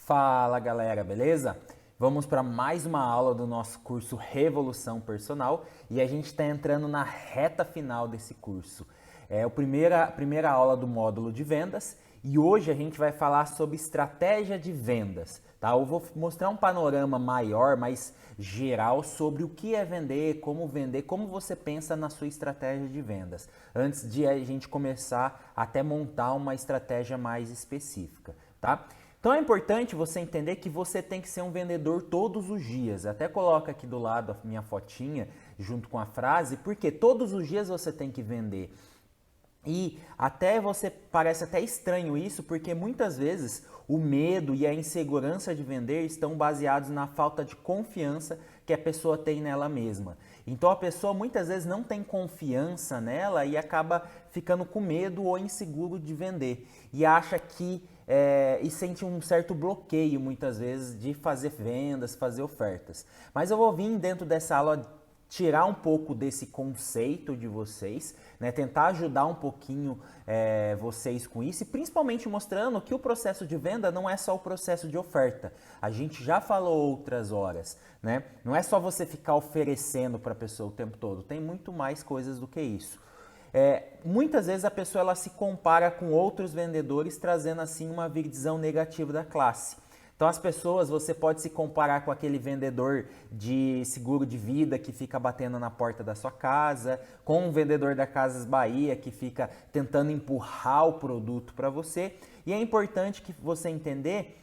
Fala galera, beleza? Vamos para mais uma aula do nosso curso Revolução Personal e a gente está entrando na reta final desse curso. É a primeira aula do módulo de vendas e hoje a gente vai falar sobre estratégia de vendas. Tá? Eu vou mostrar um panorama maior, mais geral sobre o que é vender, como você pensa na sua estratégia de vendas, antes de a gente começar até montar uma estratégia mais específica, tá? Então é importante você entender que você tem que ser um vendedor todos os dias. Até coloca aqui do lado a minha fotinha junto com a frase, porque todos os dias você tem que vender. E até parece até estranho isso, porque muitas vezes o medo e a insegurança de vender estão baseados na falta de confiança que a pessoa tem nela mesma. Então a pessoa muitas vezes não tem confiança nela e acaba ficando com medo ou inseguro de vender. E acha que e sente um certo bloqueio muitas vezes de fazer vendas, fazer ofertas. Mas eu vou vir dentro dessa aula tirar um pouco desse conceito de vocês, né? Tentar ajudar um pouquinho vocês com isso e principalmente mostrando que o processo de venda não é só o processo de oferta. A gente já falou outras horas, né? Não é só você ficar oferecendo para a pessoa o tempo todo, tem muito mais coisas do que isso. Muitas vezes a pessoa ela se compara com outros vendedores, trazendo assim uma visão negativa da classe. Então as pessoas, você pode se comparar com aquele vendedor de seguro de vida que fica batendo na porta da sua casa, com um vendedor da Casas Bahia que fica tentando empurrar o produto para você. E é importante que você entender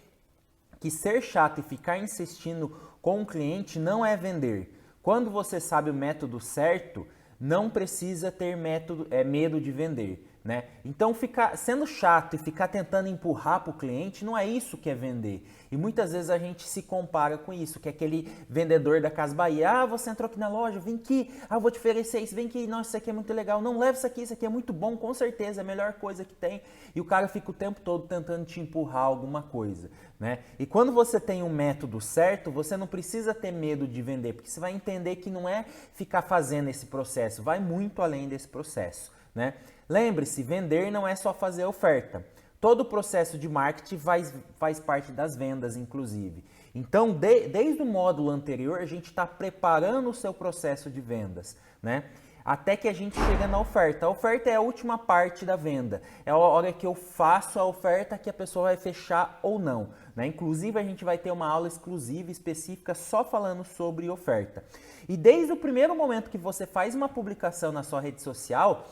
que ser chato e ficar insistindo com o cliente não é vender. Quando você sabe o método certo, não precisa ter medo de vender, né? Então ficar sendo chato e ficar tentando empurrar para o cliente não é isso que é vender. E muitas vezes a gente se compara com isso, que é aquele vendedor da Casa Bahia, você entrou aqui na loja, vem aqui, eu vou te oferecer isso, vem aqui, nossa, isso aqui é muito legal, não leva isso aqui é muito bom, com certeza, é a melhor coisa que tem. E o cara fica o tempo todo tentando te empurrar alguma coisa, né? E quando você tem um método certo, você não precisa ter medo de vender, porque você vai entender que não é ficar fazendo esse processo, vai muito além desse processo, né? Lembre-se, vender não é só fazer oferta. Todo o processo de marketing faz parte das vendas, inclusive. Então, desde o módulo anterior, a gente está preparando o seu processo de vendas, né? Até que a gente chega na oferta. A oferta é a última parte da venda. É a hora que eu faço a oferta que a pessoa vai fechar ou não, né? Inclusive, a gente vai ter uma aula exclusiva, específica, só falando sobre oferta. E desde o primeiro momento que você faz uma publicação na sua rede social,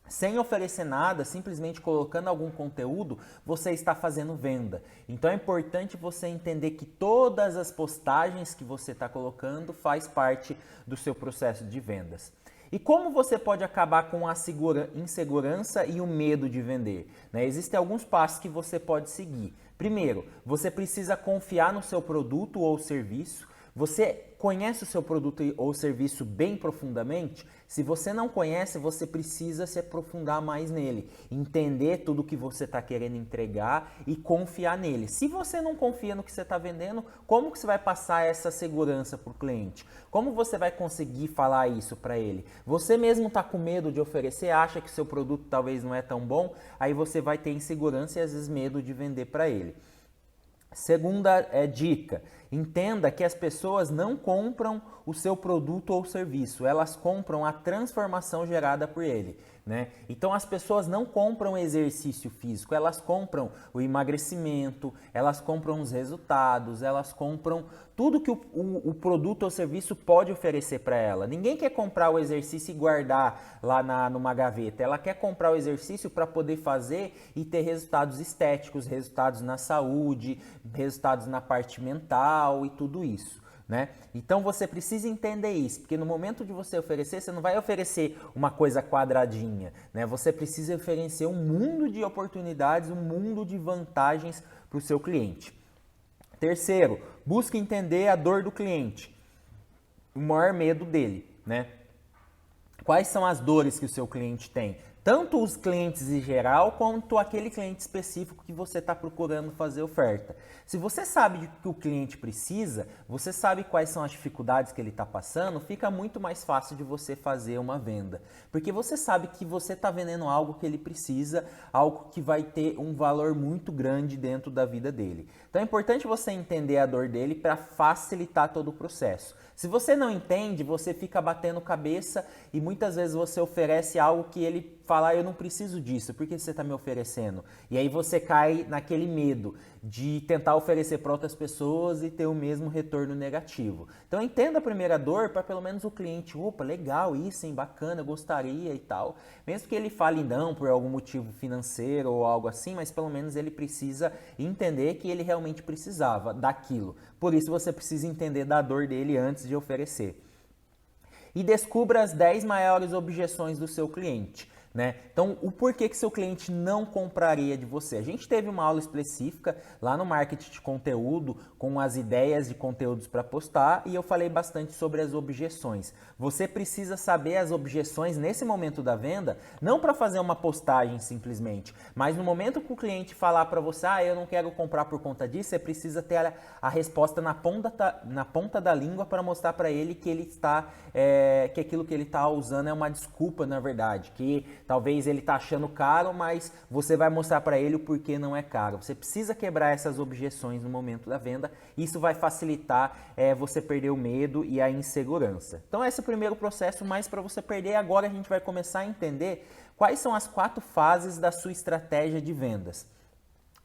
sem oferecer nada, simplesmente colocando algum conteúdo, você está fazendo venda. Então é importante você entender que todas as postagens que você está colocando faz parte do seu processo de vendas. E como você pode acabar com a insegurança e o medo de vender, né? Existem alguns passos que você pode seguir. Primeiro, você precisa confiar no seu produto ou serviço. Você conhece o seu produto ou serviço bem profundamente? Se você não conhece, você precisa se aprofundar mais nele, entender tudo que você está querendo entregar e confiar nele. Se você não confia no que você está vendendo, como que você vai passar essa segurança para o cliente? Como você vai conseguir falar isso para ele? Você mesmo está com medo de oferecer, acha que seu produto talvez não é tão bom, aí você vai ter insegurança e às vezes medo de vender para ele. Segunda dica, entenda que as pessoas não compram o seu produto ou serviço, elas compram a transformação gerada por ele, né? Então as pessoas não compram exercício físico, elas compram o emagrecimento, elas compram os resultados, elas compram tudo que o produto ou serviço pode oferecer para ela. Ninguém quer comprar o exercício e guardar lá numa gaveta, ela quer comprar o exercício para poder fazer e ter resultados estéticos, resultados na saúde, resultados na parte mental e tudo isso, né? Então você precisa entender isso, porque no momento de você oferecer, você não vai oferecer uma coisa quadradinha, né? Você precisa oferecer um mundo de oportunidades, um mundo de vantagens para o seu cliente. Terceiro, busque entender a dor do cliente, o maior medo dele, né? Quais são as dores que o seu cliente tem? tanto os clientes em geral, quanto aquele cliente específico que você está procurando fazer oferta. Se você sabe o que o cliente precisa, você sabe quais são as dificuldades que ele está passando, fica muito mais fácil de você fazer uma venda. Porque você sabe que você está vendendo algo que ele precisa, algo que vai ter um valor muito grande dentro da vida dele. Então é importante você entender a dor dele para facilitar todo o processo. Se você não entende, você fica batendo cabeça e muitas vezes você oferece algo que ele fala, eu não preciso disso, por que você está me oferecendo? E aí você cai naquele medo de tentar oferecer para outras pessoas e ter o mesmo retorno negativo. Então entenda a primeira dor para pelo menos o cliente, opa, legal isso, hein, bacana, eu gostaria e tal. Mesmo que ele fale não por algum motivo financeiro ou algo assim, mas pelo menos ele precisa entender que ele realmente precisava daquilo. Por isso você precisa entender da dor dele antes de oferecer. E descubra as 10 maiores objeções do seu cliente. Né? Então, o porquê que seu cliente não compraria de você? A gente teve uma aula específica lá no marketing de conteúdo com as ideias de conteúdos para postar e eu falei bastante sobre as objeções. Você precisa saber as objeções nesse momento da venda, não para fazer uma postagem simplesmente, mas no momento que o cliente falar para você, eu não quero comprar por conta disso, você precisa ter a resposta na ponta da língua para mostrar para ele que ele está, que aquilo que ele está usando é uma desculpa, na verdade, que talvez ele está achando caro, mas você vai mostrar para ele o porquê não é caro. Você precisa quebrar essas objeções no momento da venda. Isso vai facilitar você perder o medo e a insegurança. Então esse é o primeiro processo, mas para você perder, agora a gente vai começar a entender quais são as 4 fases da sua estratégia de vendas.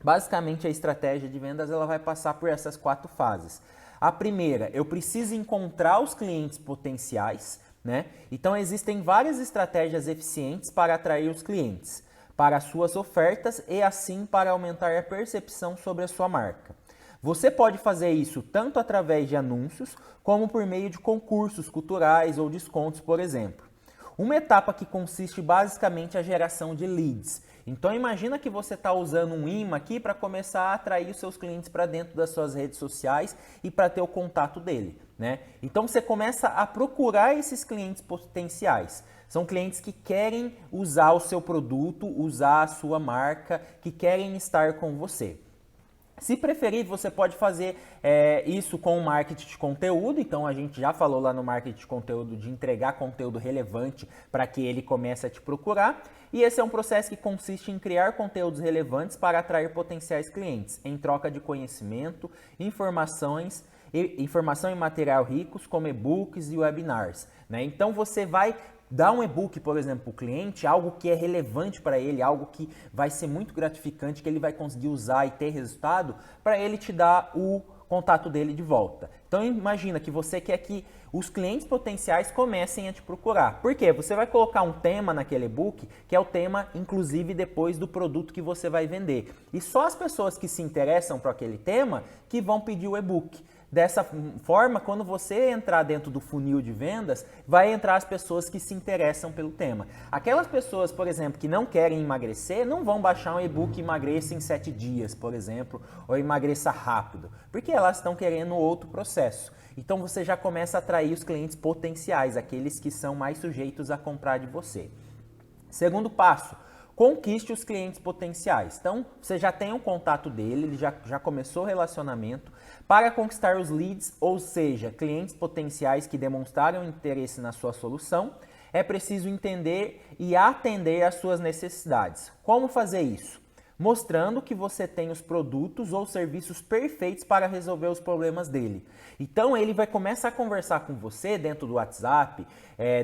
Basicamente a estratégia de vendas ela vai passar por essas 4 fases. A primeira, eu preciso encontrar os clientes potenciais. Né? Então existem várias estratégias eficientes para atrair os clientes, para as suas ofertas e assim para aumentar a percepção sobre a sua marca. Você pode fazer isso tanto através de anúncios como por meio de concursos culturais ou descontos, por exemplo. Uma etapa que consiste basicamente a geração de leads. Então imagina que você está usando um imã aqui para começar a atrair os seus clientes para dentro das suas redes sociais e para ter o contato dele. Né? Então você começa a procurar esses clientes potenciais. São clientes que querem usar o seu produto, usar a sua marca, que querem estar com você. Se preferir, você pode fazer isso com o marketing de conteúdo. Então, a gente já falou lá no marketing de conteúdo de entregar conteúdo relevante para que ele comece a te procurar. E esse é um processo que consiste em criar conteúdos relevantes para atrair potenciais clientes, em troca de conhecimento, informação e material ricos, como e-books e webinars. Né? Então, você vai dar um e-book, por exemplo, para o cliente, algo que é relevante para ele, algo que vai ser muito gratificante, que ele vai conseguir usar e ter resultado, para ele te dar o contato dele de volta. Então imagina que você quer que os clientes potenciais comecem a te procurar. Por quê? Você vai colocar um tema naquele e-book, que é o tema, inclusive, depois do produto que você vai vender. E só as pessoas que se interessam por aquele tema que vão pedir o e-book. Dessa forma, quando você entrar dentro do funil de vendas, vai entrar as pessoas que se interessam pelo tema. Aquelas pessoas, por exemplo, que não querem emagrecer, não vão baixar um e-book Emagreça em 7 dias, por exemplo, ou Emagreça rápido, porque elas estão querendo outro processo. Então você já começa a atrair os clientes potenciais, aqueles que são mais sujeitos a comprar de você. Segundo passo, conquiste os clientes potenciais. Então, você já tem um contato dele, ele já começou o relacionamento. Para conquistar os leads, ou seja, clientes potenciais que demonstraram interesse na sua solução, é preciso entender e atender às suas necessidades. Como fazer isso? Mostrando que você tem os produtos ou serviços perfeitos para resolver os problemas dele. Então ele vai começar a conversar com você dentro do WhatsApp,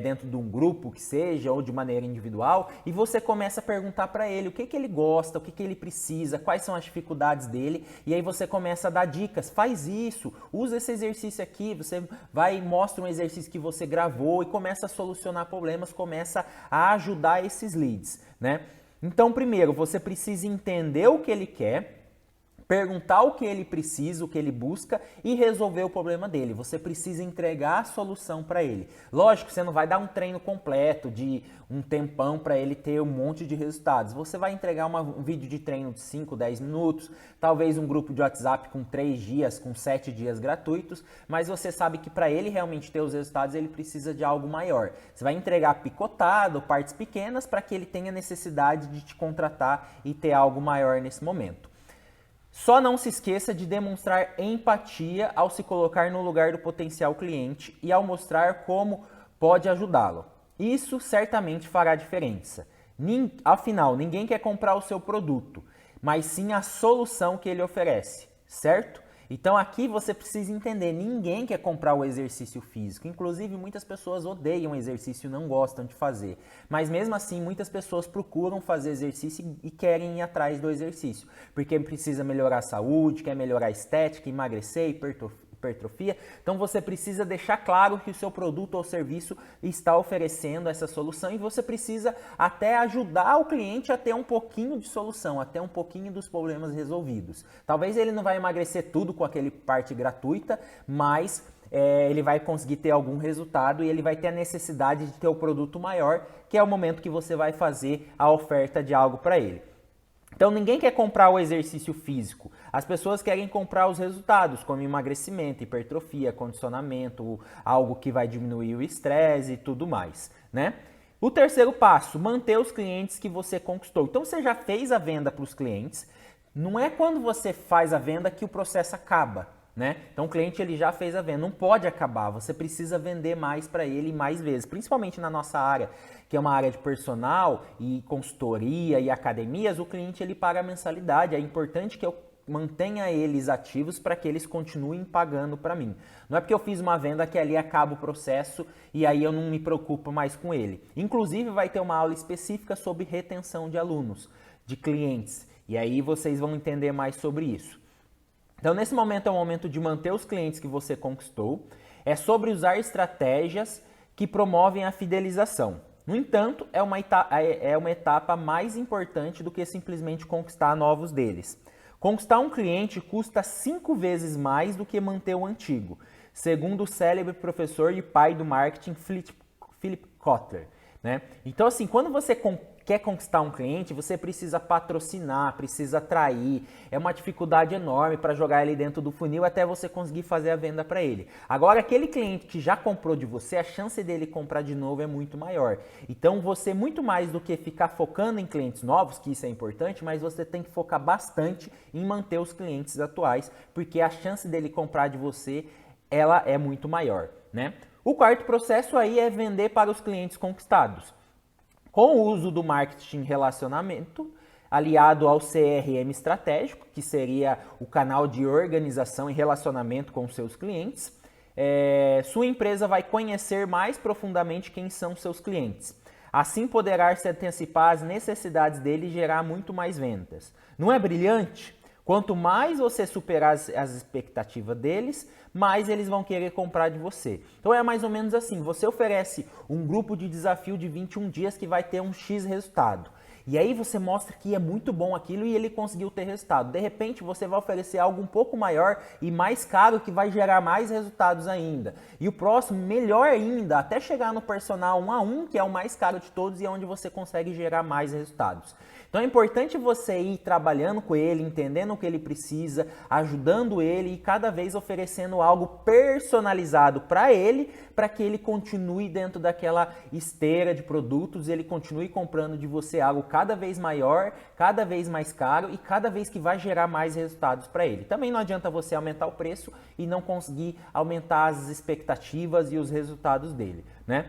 dentro de um grupo que seja, ou de maneira individual, e você começa a perguntar para ele o que ele gosta, o que ele precisa, quais são as dificuldades dele, e aí você começa a dar dicas, faz isso, usa esse exercício aqui, você vai e mostra um exercício que você gravou e começa a solucionar problemas, começa a ajudar esses leads, né? Então, primeiro, você precisa entender o que ele quer, perguntar o que ele precisa, o que ele busca e resolver o problema dele. Você precisa entregar a solução para ele. Lógico, você não vai dar um treino completo de um tempão para ele ter um monte de resultados. Você vai entregar um vídeo de treino de 5, 10 minutos, talvez um grupo de WhatsApp com 3 dias, com 7 dias gratuitos, mas você sabe que para ele realmente ter os resultados, ele precisa de algo maior. Você vai entregar picotado, partes pequenas, para que ele tenha necessidade de te contratar e ter algo maior nesse momento. Só não se esqueça de demonstrar empatia ao se colocar no lugar do potencial cliente e ao mostrar como pode ajudá-lo. Isso certamente fará diferença. Afinal, ninguém quer comprar o seu produto, mas sim a solução que ele oferece, certo? Então aqui você precisa entender, ninguém quer comprar o exercício físico. Inclusive muitas pessoas odeiam exercício e não gostam de fazer. Mas mesmo assim muitas pessoas procuram fazer exercício e querem ir atrás do exercício. Porque precisa melhorar a saúde, quer melhorar a estética, emagrecer, hipertrofia. Então você precisa deixar claro que o seu produto ou serviço está oferecendo essa solução e você precisa até ajudar o cliente a ter um pouquinho de solução, até um pouquinho dos problemas resolvidos. Talvez ele não vai emagrecer tudo com aquele parte gratuita, mas ele vai conseguir ter algum resultado e ele vai ter a necessidade de ter o produto maior, que é o momento que você vai fazer a oferta de algo para ele. Então ninguém quer comprar o exercício físico, as pessoas querem comprar os resultados, como emagrecimento, hipertrofia, condicionamento, algo que vai diminuir o estresse e tudo mais, né? O terceiro passo, manter os clientes que você conquistou. Então você já fez a venda para os clientes, não é quando você faz a venda que o processo acaba, né? Então o cliente ele já fez a venda, não pode acabar, você precisa vender mais para ele mais vezes, principalmente na nossa área, que é uma área de personal e consultoria e academias, o cliente ele paga a mensalidade, é importante que eu mantenha eles ativos para que eles continuem pagando para mim. Não é porque eu fiz uma venda que ali acaba o processo e aí eu não me preocupo mais com ele. Inclusive vai ter uma aula específica sobre retenção de alunos, de clientes, e aí vocês vão entender mais sobre isso. Então nesse momento é o momento de manter os clientes que você conquistou, é sobre usar estratégias que promovem a fidelização. No entanto, é uma etapa mais importante do que simplesmente conquistar novos deles. Conquistar um cliente custa 5 vezes mais do que manter o antigo, segundo o célebre professor e pai do marketing Philip Kotler, né? Então assim, quando você quer conquistar um cliente, você precisa patrocinar, precisa atrair. É uma dificuldade enorme para jogar ele dentro do funil até você conseguir fazer a venda para ele. Agora, aquele cliente que já comprou de você, a chance dele comprar de novo é muito maior. Então, você, muito mais do que ficar focando em clientes novos, que isso é importante, mas você tem que focar bastante em manter os clientes atuais, porque a chance dele comprar de você, ela é muito maior, né? O quarto processo aí é vender para os clientes conquistados. Com o uso do marketing relacionamento, aliado ao CRM estratégico, que seria o canal de organização e relacionamento com seus clientes, sua empresa vai conhecer mais profundamente quem são seus clientes. Assim poderá se antecipar às necessidades dele e gerar muito mais vendas. Não é brilhante? Quanto mais você superar as expectativas deles, mais eles vão querer comprar de você. Então é mais ou menos assim, você oferece um grupo de desafio de 21 dias que vai ter um X resultado. E aí você mostra que é muito bom aquilo e ele conseguiu ter resultado. De repente você vai oferecer algo um pouco maior e mais caro que vai gerar mais resultados ainda. E o próximo, melhor ainda, até chegar no personal 1 a 1, que é o mais caro de todos e é onde você consegue gerar mais resultados. Então é importante você ir trabalhando com ele, entendendo o que ele precisa, ajudando ele e cada vez oferecendo algo personalizado para ele, para que ele continue dentro daquela esteira de produtos e ele continue comprando de você algo cada vez maior, cada vez mais caro e cada vez que vai gerar mais resultados para ele. Também não adianta você aumentar o preço e não conseguir aumentar as expectativas e os resultados dele, né?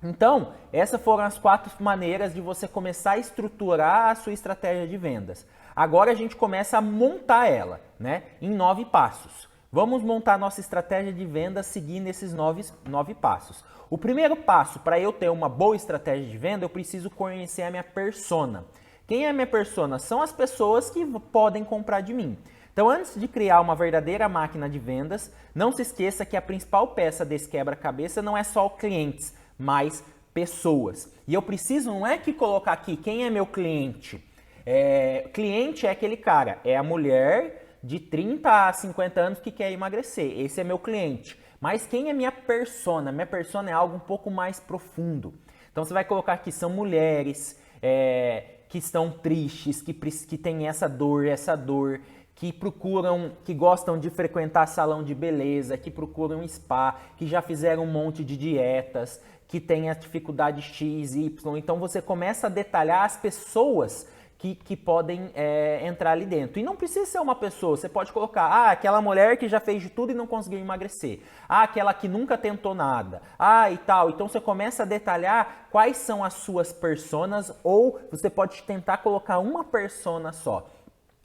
Então, essas foram as 4 maneiras de você começar a estruturar a sua estratégia de vendas. Agora a gente começa a montar ela, né, em 9 passos. Vamos montar nossa estratégia de vendas seguindo esses 9 passos. O primeiro passo, para eu ter uma boa estratégia de venda, eu preciso conhecer a minha persona. Quem é a minha persona? São as pessoas que podem comprar de mim. Então, antes de criar uma verdadeira máquina de vendas, não se esqueça que a principal peça desse quebra-cabeça não é só clientes, mas pessoas. E eu preciso, não é que colocar aqui quem é meu cliente, Cliente é aquele cara, é a mulher de 30 a 50 anos que quer emagrecer. Esse é meu cliente. Mas quem é minha persona? Minha persona é algo um pouco mais profundo. Então você vai colocar que são mulheres que estão tristes, que têm essa dor, que procuram, que gostam de frequentar salão de beleza, que procuram spa, que já fizeram um monte de dietas, que têm a dificuldade X, Y. Então você começa a detalhar as pessoas que podem entrar ali dentro. E não precisa ser uma pessoa, você pode colocar, aquela mulher que já fez de tudo e não conseguiu emagrecer. Aquela que nunca tentou nada. E tal. Então você começa a detalhar quais são as suas personas, ou você pode tentar colocar uma persona só.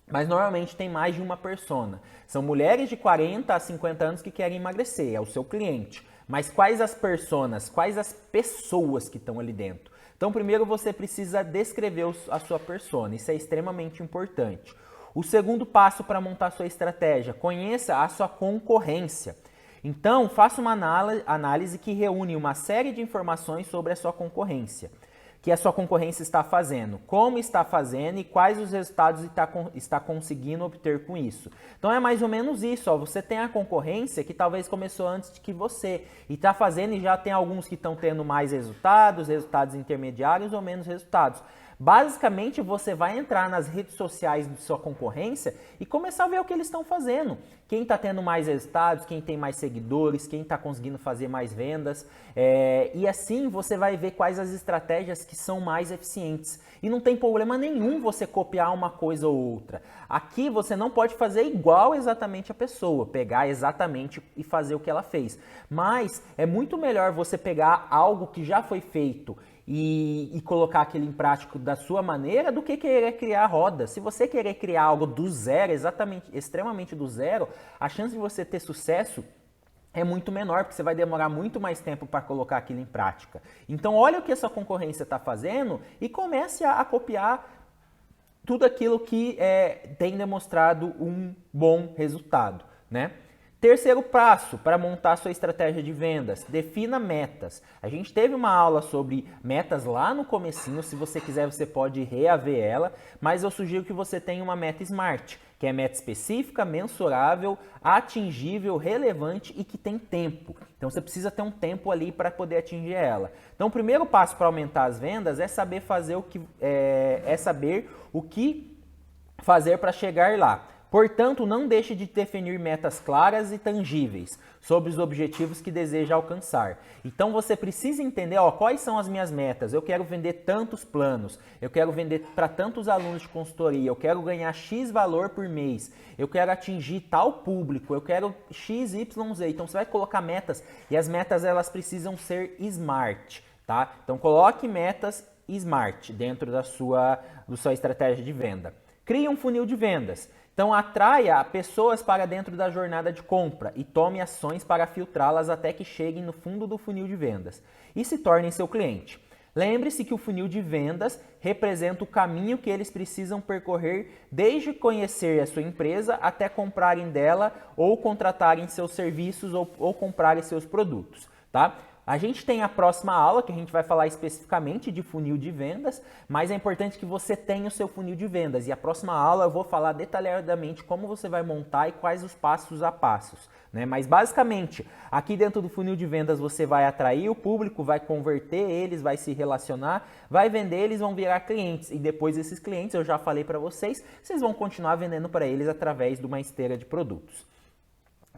Mas normalmente tem mais de uma persona. São mulheres de 40 a 50 anos que querem emagrecer, é o seu cliente. Mas quais as personas, quais as pessoas que estão ali dentro? Então, primeiro você precisa descrever a sua persona, isso é extremamente importante. O segundo passo para montar sua estratégia, conheça a sua concorrência. Então, faça uma análise que reúne uma série de informações sobre a sua concorrência, que a sua concorrência está fazendo, como está fazendo e quais os resultados está conseguindo obter com isso. Então é mais ou menos isso, você tem a concorrência que talvez começou antes que você e está fazendo, e já tem alguns que estão tendo mais resultados intermediários ou menos resultados. Basicamente, você vai entrar nas redes sociais de sua concorrência e começar a ver o que eles estão fazendo. Quem está tendo mais resultados, quem tem mais seguidores, quem está conseguindo fazer mais vendas. E assim você vai ver quais as estratégias que são mais eficientes. E não tem problema nenhum você copiar uma coisa ou outra. Aqui você não pode fazer igual exatamente a pessoa, pegar exatamente e fazer o que ela fez. Mas é muito melhor você pegar algo que já foi feito e colocar aquilo em prática da sua maneira do que querer criar a roda. Se você querer criar algo do zero, extremamente do zero, a chance de você ter sucesso é muito menor, porque você vai demorar muito mais tempo para colocar aquilo em prática. Então olha o que a sua concorrência está fazendo e comece a copiar tudo aquilo que tem demonstrado um bom resultado, né? Terceiro passo para montar sua estratégia de vendas, defina metas. A gente teve uma aula sobre metas lá no comecinho, se você quiser você pode reaver ela, mas eu sugiro que você tenha uma meta SMART, que é meta específica, mensurável, atingível, relevante e que tem tempo. Então você precisa ter um tempo ali para poder atingir ela. Então o primeiro passo para aumentar as vendas é saber fazer saber o que fazer para chegar lá. Portanto, não deixe de definir metas claras e tangíveis sobre os objetivos que deseja alcançar. Então você precisa entender quais são as minhas metas. Eu quero vender tantos planos, eu quero vender para tantos alunos de consultoria, eu quero ganhar X valor por mês, eu quero atingir tal público, eu quero X, Y, Z. Então você vai colocar metas e as metas elas precisam ser SMART, tá? Então coloque metas SMART dentro da sua estratégia de venda. Crie um funil de vendas. Então atraia pessoas para dentro da jornada de compra e tome ações para filtrá-las até que cheguem no fundo do funil de vendas e se tornem seu cliente. Lembre-se que o funil de vendas representa o caminho que eles precisam percorrer desde conhecer a sua empresa até comprarem dela ou contratarem seus serviços ou comprarem seus produtos, tá? A gente tem a próxima aula que a gente vai falar especificamente de funil de vendas, mas é importante que você tenha o seu funil de vendas. E a próxima aula eu vou falar detalhadamente como você vai montar e quais os passos a passos, né? Mas basicamente, aqui dentro do funil de vendas você vai atrair o público, vai converter eles, vai se relacionar, vai vender, eles vão virar clientes. E depois desses clientes, eu já falei para vocês, vocês vão continuar vendendo para eles através de uma esteira de produtos.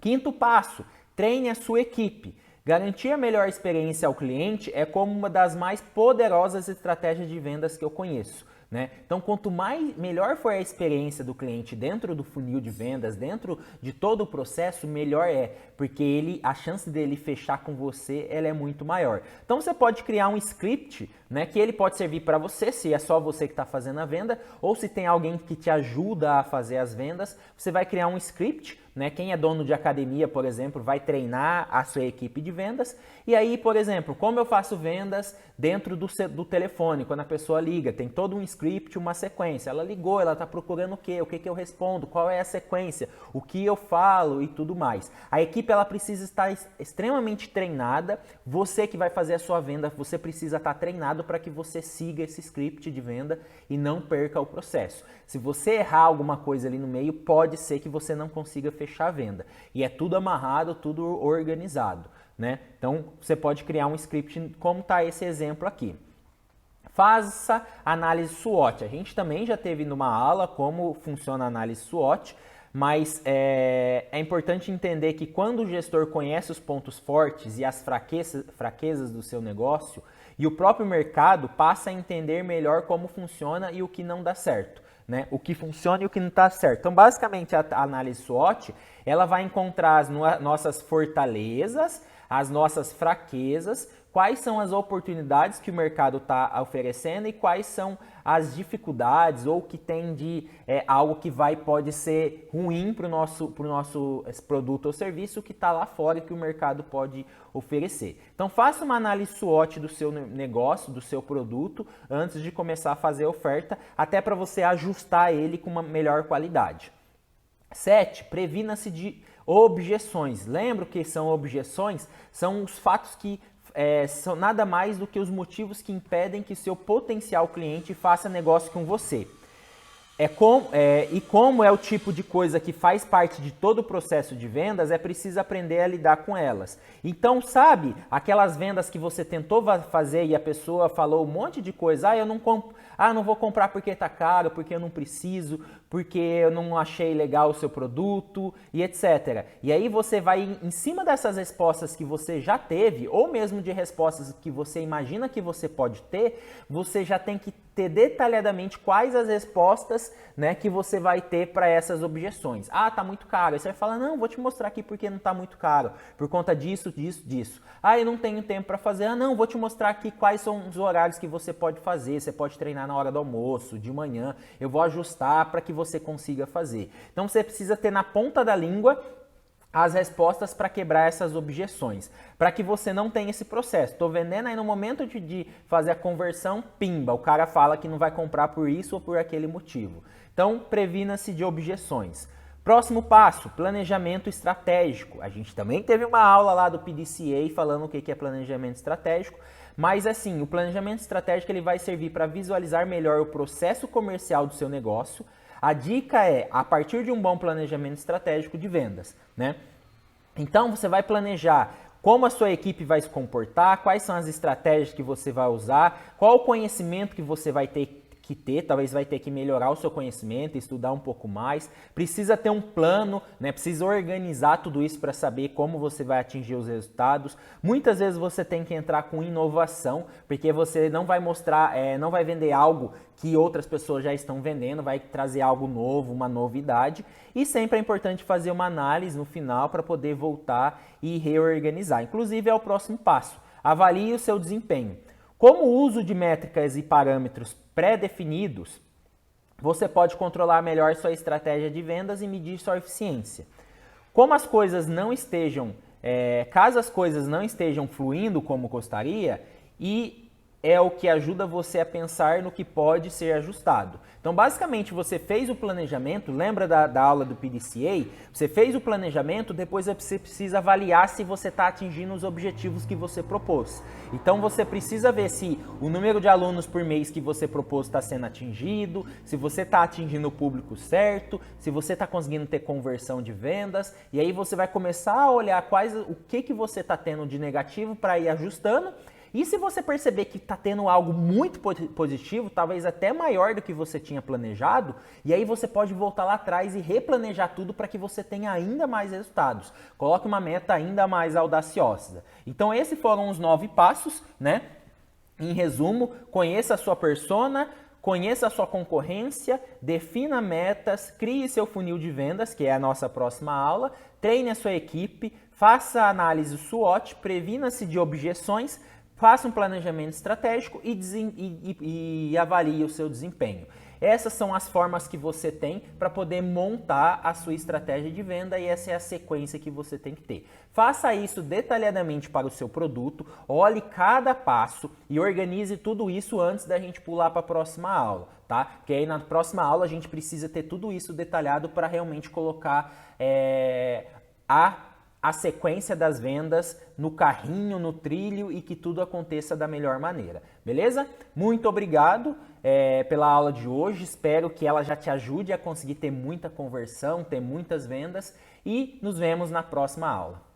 Quinto passo, treine a sua equipe. Garantir a melhor experiência ao cliente é como uma das mais poderosas estratégias de vendas que eu conheço, né? Então, quanto melhor for a experiência do cliente dentro do funil de vendas, dentro de todo o processo, melhor é, porque a chance dele fechar com você ela é muito maior. Então, você pode criar um script, né, que ele pode servir para você, se é só você que está fazendo a venda, ou se tem alguém que te ajuda a fazer as vendas, você vai criar um script, né? Quem é dono de academia, por exemplo, vai treinar a sua equipe de vendas. E aí, por exemplo, como eu faço vendas dentro do telefone, quando a pessoa liga, tem todo um script, uma sequência. Ela ligou, ela está procurando o que eu respondo, qual é a sequência, o que eu falo e tudo mais. A equipe ela precisa estar extremamente treinada. Você que vai fazer a sua venda, você precisa estar treinado treinado para que você siga esse script de venda e não perca o processo. Se você errar alguma coisa ali no meio, pode ser que você não consiga fechar a venda. E é tudo amarrado, tudo organizado, né? Então, você pode criar um script como está esse exemplo aqui. Faça análise SWOT. A gente também já teve numa aula como funciona a análise SWOT, mas é importante entender que quando o gestor conhece os pontos fortes e as fraquezas do seu negócio, e o próprio mercado passa a entender melhor como funciona e o que não dá certo, né? O que funciona e o que não está certo. Então, basicamente, a análise SWOT, ela vai encontrar as nossas fortalezas, as nossas fraquezas, quais são as oportunidades que o mercado está oferecendo e quais são as dificuldades ou que tem de algo que pode ser ruim para o nosso produto ou serviço que está lá fora e que o mercado pode oferecer. Então faça uma análise SWOT do seu negócio, do seu produto, antes de começar a fazer a oferta, até para você ajustar ele com uma melhor qualidade. 7. Previna-se de objeções. Lembra que são objeções? São os fatos que são nada mais do que os motivos que impedem que seu potencial cliente faça negócio com você. E como é o tipo de coisa que faz parte de todo o processo de vendas, é preciso aprender a lidar com elas. Então, sabe, aquelas vendas que você tentou fazer e a pessoa falou um monte de coisa, eu não vou comprar porque tá caro, porque eu não preciso, porque eu não achei legal o seu produto e etc. E aí você vai em cima dessas respostas que você já teve, ou mesmo de respostas que você imagina que você pode ter, você já tem que ter detalhadamente quais as respostas, né, que você vai ter para essas objeções. Tá muito caro. Aí você vai falar, não, vou te mostrar aqui porque não tá muito caro, por conta disso, disso. Eu não tenho tempo para fazer. Não, vou te mostrar aqui quais são os horários que você pode fazer. Você pode treinar na hora do almoço, de manhã. Eu vou ajustar para que você consiga fazer. Então você precisa ter na ponta da língua as respostas para quebrar essas objeções, para que você não tenha esse processo. Estou vendendo, aí no momento de fazer a conversão, pimba, o cara fala que não vai comprar por isso ou por aquele motivo. Então, previna-se de objeções. Próximo passo, planejamento estratégico. A gente também teve uma aula lá do PDCA falando o que é planejamento estratégico, mas assim, o planejamento estratégico ele vai servir para visualizar melhor o processo comercial do seu negócio. A dica é, a partir de um bom planejamento estratégico de vendas, né? Então, você vai planejar como a sua equipe vai se comportar, quais são as estratégias que você vai usar, qual o conhecimento que você vai ter que ter, talvez vai ter que melhorar o seu conhecimento, estudar um pouco mais, precisa ter um plano, né? Precisa organizar tudo isso para saber como você vai atingir os resultados. Muitas vezes você tem que entrar com inovação, porque você não vai mostrar, não vai vender algo que outras pessoas já estão vendendo, vai trazer algo novo, uma novidade, e sempre é importante fazer uma análise no final para poder voltar e reorganizar. Inclusive é o próximo passo, avalie o seu desempenho. Como o uso de métricas e parâmetros pré-definidos, você pode controlar melhor sua estratégia de vendas e medir sua eficiência. Como as coisas não estejam, caso as coisas não estejam fluindo como gostaria, e é o que ajuda você a pensar no que pode ser ajustado. Então, basicamente, você fez o planejamento, lembra da aula do PDCA? Você fez o planejamento, depois você precisa avaliar se você está atingindo os objetivos que você propôs. Então, você precisa ver se o número de alunos por mês que você propôs está sendo atingido, se você está atingindo o público certo, se você está conseguindo ter conversão de vendas, e aí você vai começar a olhar o que você está tendo de negativo para ir ajustando. E se você perceber que está tendo algo muito positivo, talvez até maior do que você tinha planejado, e aí você pode voltar lá atrás e replanejar tudo para que você tenha ainda mais resultados. Coloque uma meta ainda mais audaciosa. Então esses foram os 9 passos, né? Em resumo, conheça a sua persona, conheça a sua concorrência, defina metas, crie seu funil de vendas, que é a nossa próxima aula, treine a sua equipe, faça análise SWOT, previna-se de objeções, faça um planejamento estratégico e avalie o seu desempenho. Essas são as formas que você tem para poder montar a sua estratégia de venda e essa é a sequência que você tem que ter. Faça isso detalhadamente para o seu produto, olhe cada passo e organize tudo isso antes da gente pular para a próxima aula, tá? Porque aí na próxima aula a gente precisa ter tudo isso detalhado para realmente colocar a sequência das vendas no carrinho, no trilho e que tudo aconteça da melhor maneira, beleza? Muito obrigado pela aula de hoje, espero que ela já te ajude a conseguir ter muita conversão, ter muitas vendas e nos vemos na próxima aula.